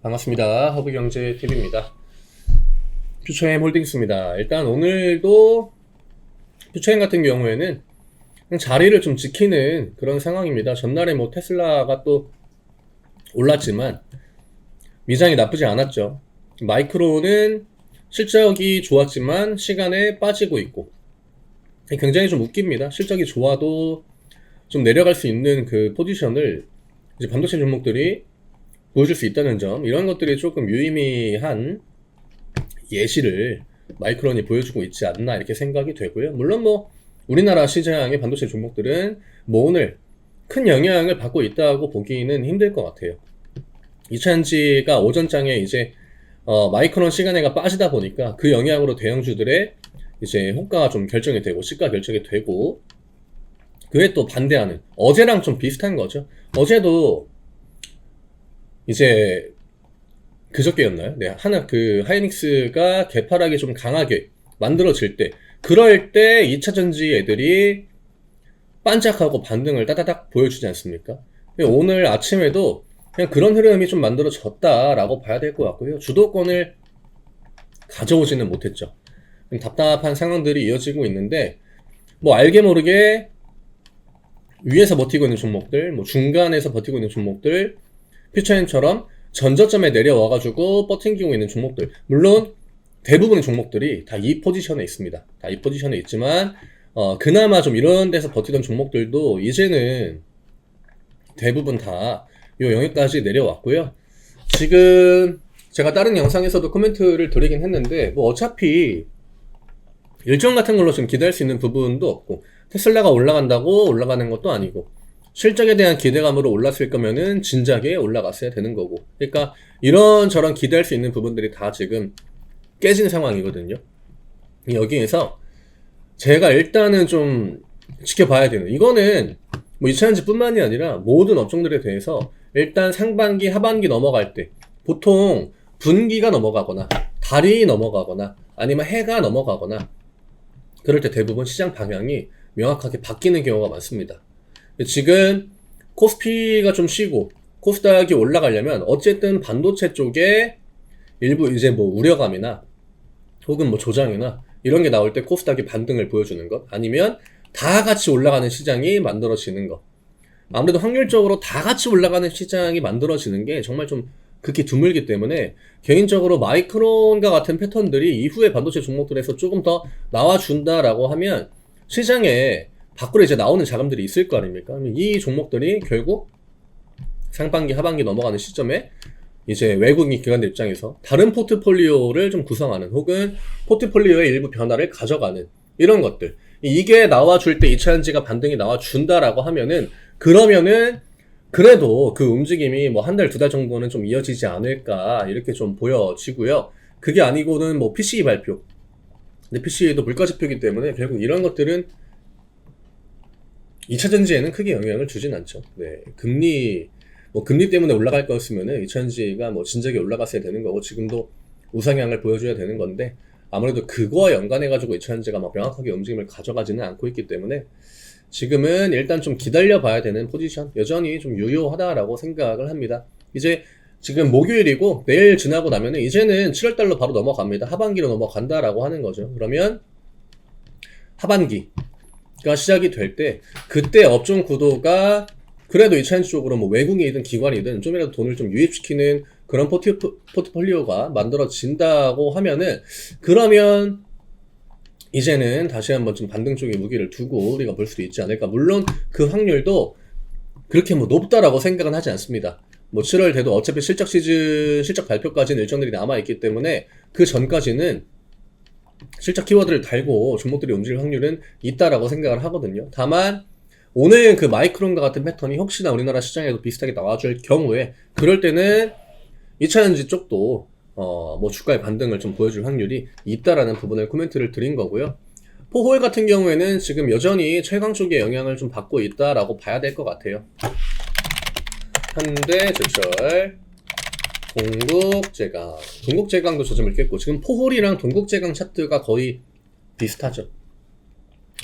반갑습니다. 허브경제TV입니다. 퓨처엠 홀딩스입니다. 일단 오늘도 퓨처엠 같은 경우에는 그냥 자리를 좀 지키는 그런 상황입니다. 전날에 뭐 테슬라가 또 올랐지만 미장이 나쁘지 않았죠. 마이크론은 실적이 좋았지만 시간에 빠지고 있고 굉장히 좀 웃깁니다. 실적이 좋아도 좀 내려갈 수 있는 그 포지션을 이제 반도체 종목들이 보여줄 수 있다는 점, 이런 것들이 조금 유의미한 예시를 마이크론이 보여주고 있지 않나 이렇게 생각이 되고요. 물론 뭐 우리나라 시장의 반도체 종목들은 뭐 오늘 큰 영향을 받고 있다고 보기는 힘들 것 같아요. 이차전지가 오전장에 이제 마이크론 시간에가 빠지다 보니까 그 영향으로 대형주들의 이제 호가가 좀 결정이 되고 시가 결정이 되고, 그에 또 반대하는 어제랑 좀 비슷한 거죠. 어제도 이제 그저께였나요? 네, 하이닉스가 개파락이 좀 강하게 만들어질 때, 그럴 때 2차전지 애들이 반짝하고 반등을 따다닥 보여주지 않습니까? 오늘 아침에도 그냥 그런 흐름이 좀 만들어졌다라고 봐야 될 것 같고요. 주도권을 가져오지는 못했죠. 답답한 상황들이 이어지고 있는데, 뭐 알게 모르게 위에서 버티고 있는 종목들, 뭐 중간에서 버티고 있는 종목들, 퓨처엠처럼 전저점에 내려와가지고 버팅기고 있는 종목들, 물론 대부분의 종목들이 다 이 포지션에 있습니다. 다 이 포지션에 있지만 그나마 좀 이런 데서 버티던 종목들도 이제는 대부분 다 요 영역까지 내려왔고요. 지금 제가 다른 영상에서도 코멘트를 드리긴 했는데, 뭐 어차피 일정 같은 걸로 좀 기대할 수 있는 부분도 없고, 테슬라가 올라간다고 올라가는 것도 아니고, 실적에 대한 기대감으로 올랐을 거면은 진작에 올라갔어야 되는 거고, 그러니까 이런저런 기대할 수 있는 부분들이 다 지금 깨진 상황이거든요. 여기에서 제가 일단은 좀 지켜봐야 되는, 이거는 뭐 이차전지 뿐만이 아니라 모든 업종들에 대해서 일단 상반기 하반기 넘어갈 때 보통 분기가 넘어가거나 달이 넘어가거나 아니면 해가 넘어가거나 그럴 때 대부분 시장 방향이 명확하게 바뀌는 경우가 많습니다. 지금 코스피가 좀 쉬고 코스닥이 올라가려면 어쨌든 반도체 쪽에 일부 이제 뭐 우려감이나 혹은 뭐 조정이나 이런 게 나올 때 코스닥이 반등을 보여주는 것, 아니면 다 같이 올라가는 시장이 만들어지는 것. 아무래도 확률적으로 다 같이 올라가는 시장이 만들어지는 게 정말 좀 극히 드물기 때문에 개인적으로 마이크론과 같은 패턴들이 이후에 반도체 종목들에서 조금 더 나와준다라고 하면 시장에 밖으로 이제 나오는 자금들이 있을 거 아닙니까? 이 종목들이 결국 상반기 하반기 넘어가는 시점에 이제 외국인 기관들 입장에서 다른 포트폴리오를 좀 구성하는, 혹은 포트폴리오의 일부 변화를 가져가는 이런 것들, 이게 나와줄 때 2차전지가 반등이 나와준다라고 하면은, 그러면은 그래도 그 움직임이 뭐 한 달, 두 달 정도는 좀 이어지지 않을까 이렇게 좀 보여지고요. 그게 아니고는 뭐 PCE 발표, 근데 PCE도 물가지표이기 때문에 결국 이런 것들은 2차전지에는 크게 영향을 주진 않죠. 네, 금리 때문에 올라갈 거였으면은 2차전지가 뭐 진작에 올라갔어야 되는 거고, 지금도 우상향을 보여줘야 되는 건데, 아무래도 그거와 연관해가지고 2차전지가 막 명확하게 움직임을 가져가지는 않고 있기 때문에 지금은 일단 좀 기다려 봐야 되는 포지션, 여전히 좀 유효하다라고 생각을 합니다. 이제 지금 목요일이고 내일 지나고 나면은 이제는 7월달로 바로 넘어갑니다. 하반기로 넘어간다라고 하는 거죠. 그러면 하반기가 시작이 될 때, 그때 업종 구도가 그래도 2차전지 쪽으로 뭐 외국인이든 기관이든 좀이라도 돈을 좀 유입시키는 그런 포트폴리오가 만들어진다고 하면은, 그러면 이제는 다시 한번 좀 반등 쪽에 무기를 두고 우리가 볼 수도 있지 않을까. 물론 그 확률도 그렇게 뭐 높다라고 생각은 하지 않습니다. 뭐 7월 돼도 어차피 실적 시즌, 실적 발표까지는 일정들이 남아있기 때문에 그 전까지는 실적 키워드를 달고 종목들이 움직일 확률은 있다라고 생각을 하거든요. 다만 오늘 그 마이크론과 같은 패턴이 혹시나 우리나라 시장에도 비슷하게 나와줄 경우에, 그럴 때는 2차전지 쪽도 뭐 주가의 반등을 좀 보여줄 확률이 있다라는 부분을 코멘트를 드린 거고요. 포홀 같은 경우에는 지금 여전히 최강 쪽의 영향을 좀 받고 있다라고 봐야 될 것 같아요. 현대제철, 동국제강도 저점을 깼고, 지금 포홀이랑 동국제강 차트가 거의 비슷하죠.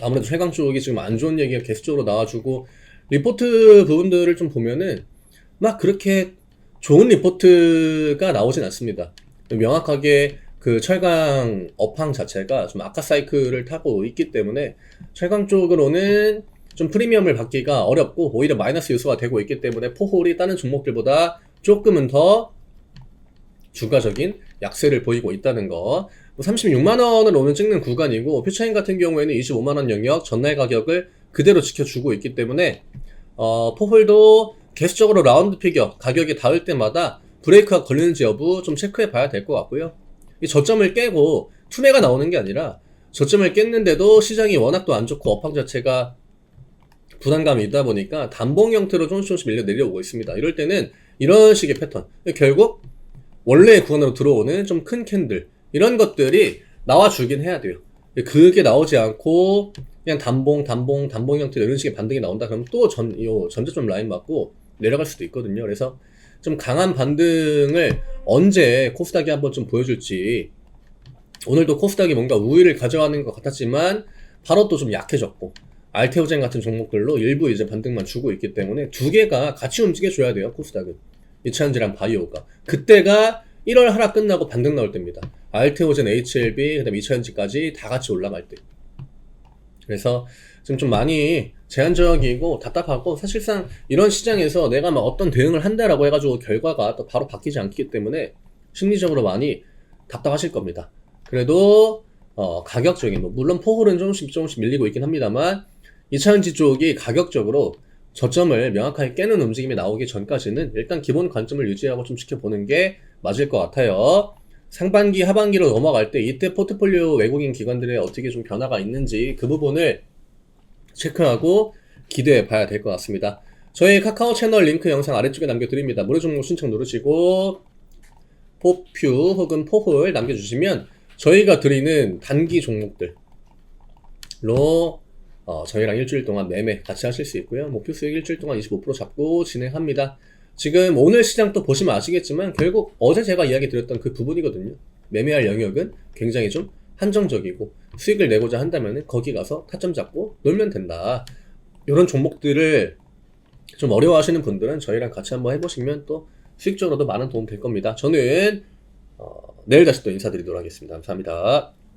아무래도 최강 쪽이 지금 안 좋은 얘기가 계속적으로 나와주고, 리포트 부분들을 좀 보면은 막 그렇게 좋은 리포트가 나오진 않습니다. 명확하게 그 철강 업황 자체가 좀 악화 사이클을 타고 있기 때문에 철강 쪽으로는 좀 프리미엄을 받기가 어렵고 오히려 마이너스 요소가 되고 있기 때문에 포홀이 다른 종목들보다 조금은 더 주가적인 약세를 보이고 있다는 거. 36만원을 오늘 찍는 구간이고 퓨처인 같은 경우에는 25만원 영역 전날 가격을 그대로 지켜주고 있기 때문에 포홀도 계속적으로 라운드 피겨 가격이 닿을 때마다 브레이크가 걸리는지 여부 좀 체크해 봐야 될 것 같고요. 이 저점을 깨고 투매가 나오는 게 아니라 저점을 깼는데도 시장이 워낙 또 안 좋고 업황 자체가 부담감이 있다 보니까 단봉 형태로 조금씩 밀려 내려오고 있습니다. 이럴 때는 이런 식의 패턴, 결국 원래의 구간으로 들어오는 좀 큰 캔들 이런 것들이 나와주긴 해야 돼요. 그게 나오지 않고 그냥 단봉 형태로 이런 식의 반등이 나온다 그러면 또 전저점 라인 맞고 내려갈 수도 있거든요. 그래서 좀 강한 반등을 언제 코스닥이 한번 좀 보여줄지. 오늘도 코스닥이 뭔가 우위를 가져가는 것 같았지만 바로 또 좀 약해졌고 알테오젠 같은 종목들로 일부 이제 반등만 주고 있기 때문에 두 개가 같이 움직여줘야 돼요. 코스닥은 이차전지랑 바이오가 그때가 1월 하락 끝나고 반등 나올 때입니다. 알테오젠, HLB, 그 다음에 이차전지까지 다 같이 올라갈 때. 그래서 지금 좀 많이 제한적이고 답답하고 사실상 이런 시장에서 내가 막 어떤 대응을 한다라고 해가지고 결과가 또 바로 바뀌지 않기 때문에 심리적으로 많이 답답하실 겁니다. 그래도 가격적인 물론 포홀은 조금씩 밀리고 있긴 합니다만 2차전지 쪽이 가격적으로 저점을 명확하게 깨는 움직임이 나오기 전까지는 일단 기본 관점을 유지하고 좀 지켜보는 게 맞을 것 같아요. 상반기 하반기로 넘어갈 때 이때 포트폴리오 외국인 기관들의 어떻게 좀 변화가 있는지 그 부분을 체크하고 기대해 봐야 될 것 같습니다. 저희 카카오 채널 링크 영상 아래쪽에 남겨드립니다. 무료 종목 신청 누르시고 포퓨 혹은 포홀 남겨주시면 저희가 드리는 단기 종목들로 저희랑 일주일 동안 매매 같이 하실 수 있고요. 목표 수익 일주일 동안 25% 잡고 진행합니다. 지금 오늘 시장 또 보시면 아시겠지만 결국 어제 제가 이야기 드렸던 그 부분이거든요. 매매할 영역은 굉장히 좀 한정적이고 수익을 내고자 한다면 거기 가서 타점 잡고 놀면 된다. 이런 종목들을 좀 어려워하시는 분들은 저희랑 같이 한번 해보시면 또 수익적으로도 많은 도움 될 겁니다. 저는 내일 다시 또 인사드리도록 하겠습니다. 감사합니다.